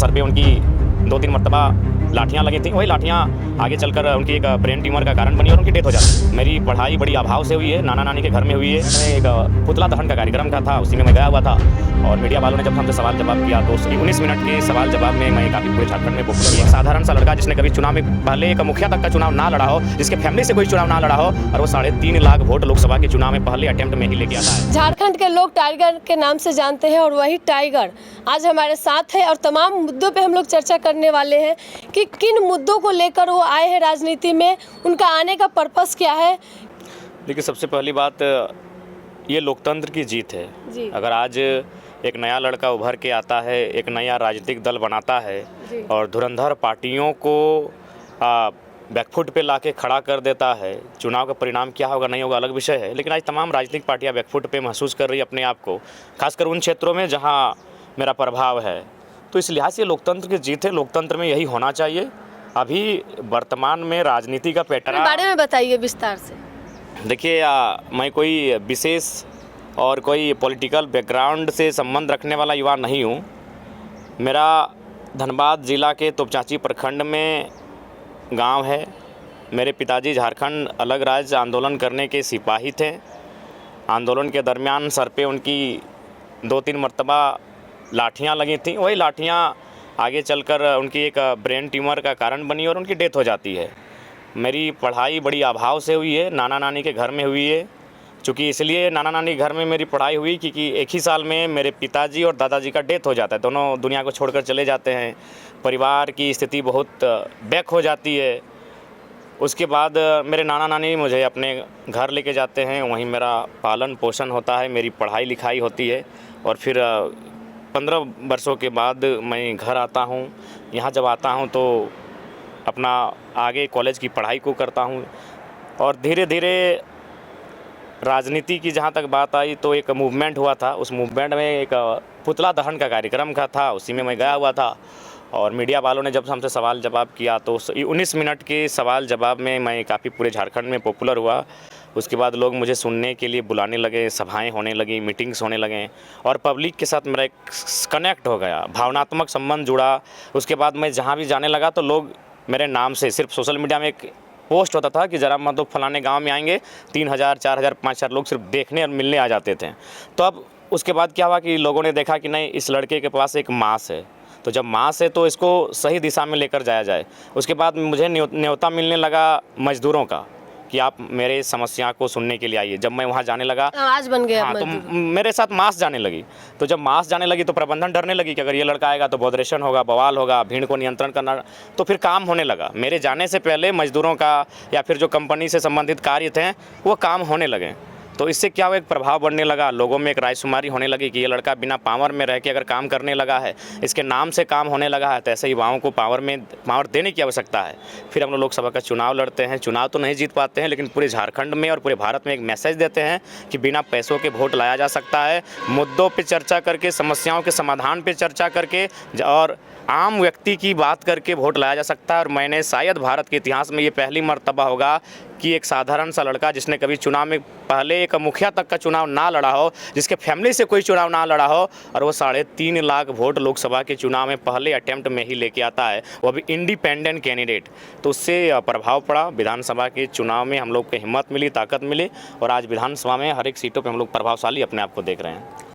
Sir पे उनकी 2-3 मरतबा लाठियाँ लगी थी। वही लाठियाँ आगे चलकर उनकी एक ब्रेन ट्यूमर का कारण बनी और उनकी डेथ हो जाती। मेरी पढ़ाई बड़ी अभाव से हुई है, नाना नानी के घर में हुई है। मैं एक पुतला दहन का कार्यक्रम का था, उसी में मैं गया हुआ था और मीडिया वालों ने जब हमसे सवाल जवाब किया तो 19 मिनट के सवाल जवाब में मैं काफ़ी पूरे झारखंड में पॉपुलर हुआ। एक साधारण सा लड़का जिसने कभी चुनाव में पहले एक मुखिया तक का चुनाव ना लड़ा हो, जिसके फैमिली से कोई चुनाव ना लड़ा हो, और वो 3.5 लाख वोट लोकसभा के चुनाव में पहले अटेम्प्ट में ही लेके आता है। झारखंड के लोग टाइगर के नाम से जानते हैं और वही टाइगर आज हमारे साथ है और तमाम मुद्दों पे हम लोग चर्चा करने वाले हैं कि किन मुद्दों को लेकर वो आए हैं राजनीति में, उनका आने का पर्पस क्या है। देखिए, सबसे पहली बात ये लोकतंत्र की जीत है जी। अगर आज एक नया लड़का उभर के आता है, एक नया राजनीतिक दल बनाता है और धुरंधर पार्टियों को बैकफुट पे लाके खड़ा कर देता है, चुनाव का परिणाम क्या होगा नहीं होगा अलग विषय है, लेकिन आज तमाम राजनीतिक पार्टियां बैकफुट पे महसूस कर रही है अपने आप को, खासकर उन क्षेत्रों में जहां मेरा प्रभाव है। तो इस लिहाज से लोकतंत्र की जीत है, लोकतंत्र में यही होना चाहिए। अभी वर्तमान में राजनीति का पैटर्न बारे में बताइए विस्तार से। देखिए, मैं कोई विशेष और कोई पॉलिटिकल बैकग्राउंड से संबंध रखने वाला युवा नहीं हूँ। मेरा धनबाद ज़िला के तोपचांची प्रखंड में गांव है। मेरे पिताजी झारखंड अलग राज्य आंदोलन करने के सिपाही थे। आंदोलन के दरमियान सर पे उनकी 2-3 मरतबा लाठियाँ लगी थी। वही लाठियाँ आगे चलकर उनकी एक ब्रेन ट्यूमर का कारण बनी और उनकी डेथ हो जाती है। मेरी पढ़ाई बड़ी अभाव से हुई है, नाना नानी के घर में हुई है। चूँकि इसलिए नाना नानी घर में मेरी पढ़ाई हुई क्योंकि एक ही साल में मेरे पिताजी और दादाजी का डेथ हो जाता है, दोनों दुनिया को छोड़कर चले जाते हैं। परिवार की स्थिति बहुत बैक हो जाती है। उसके बाद मेरे नाना नानी मुझे अपने घर लेके जाते हैं, वहीं मेरा पालन पोषण होता है, मेरी पढ़ाई लिखाई होती है और फिर 15 वर्षों के बाद मैं घर आता हूँ। यहाँ जब आता हूँ तो अपना आगे कॉलेज की पढ़ाई को करता हूँ और धीरे धीरे राजनीति की जहाँ तक बात आई तो एक मूवमेंट हुआ था। उस मूवमेंट में एक पुतला दहन का कार्यक्रम का था, उसी में मैं गया हुआ था और मीडिया वालों ने जब हमसे सवाल जवाब किया तो 19 मिनट के सवाल जवाब में मैं काफ़ी पूरे झारखंड में पॉपुलर हुआ। उसके बाद लोग मुझे सुनने के लिए बुलाने लगे, सभाएं होने लगी, मीटिंग्स होने लगे और पब्लिक के साथ मेरा एक कनेक्ट हो गया, भावनात्मक संबंध जुड़ा। उसके बाद मैं जहाँ भी जाने लगा तो लोग मेरे नाम से, सिर्फ सोशल मीडिया में एक पोस्ट होता था कि ज़रा मतलब फलाने गांव में आएंगे, 3000, 4000, 5000 लोग सिर्फ देखने और मिलने आ जाते थे। तो अब उसके बाद क्या हुआ कि लोगों ने देखा कि नहीं, इस लड़के के पास एक मास है, तो जब मास है तो इसको सही दिशा में लेकर जाया जाए। उसके बाद मुझे न्योता मिलने लगा मजदूरों का कि आप मेरे समस्या को सुनने के लिए आइए। जब मैं वहाँ जाने लगा, आज बन गया। हाँ, तो मेरे साथ मास जाने लगी। तो जब मास जाने लगी तो प्रबंधन डरने लगी कि अगर ये लड़का आएगा तो बॉडरेशन होगा, बवाल होगा, भीड़ को नियंत्रण करना। तो फिर काम होने लगा। मेरे जाने से पहले मजदूरों का या फिर जो कंपनी से संबंधित कार्य थे वो काम होने लगे। तो इससे क्या हुआ, एक प्रभाव बढ़ने लगा, लोगों में एक रायशुमारी होने लगी कि ये लड़का बिना पावर में रह के अगर काम करने लगा है, इसके नाम से काम होने लगा है, तो ऐसे युवाओं को पावर देने की आवश्यकता है। फिर हम लोग लोकसभा का चुनाव लड़ते हैं। चुनाव तो नहीं जीत पाते हैं, लेकिन पूरे झारखंड में और पूरे भारत में एक मैसेज देते हैं कि बिना पैसों के वोट लाया जा सकता है। मुद्दों पर चर्चा करके, समस्याओं के समाधान पर चर्चा करके और आम व्यक्ति की बात करके वोट लाया जा सकता है। और मैंने शायद भारत के इतिहास में ये पहली मर्तबा होगा कि एक साधारण सा लड़का जिसने कभी चुनाव में पहले एक मुखिया तक का चुनाव ना लड़ा हो, जिसके फैमिली से कोई चुनाव ना लड़ा हो, और वो 3.5 लाख वोट लोकसभा के चुनाव में पहले अटेम्प्ट में ही लेके आता है, वो भी इंडिपेंडेंट कैंडिडेट। तो उससे प्रभाव पड़ा। विधानसभा के चुनाव में हम लोग को हिम्मत मिली, ताकत मिली और आज विधानसभा में हर एक सीटों पर हम लोग प्रभावशाली अपने आप को देख रहे हैं।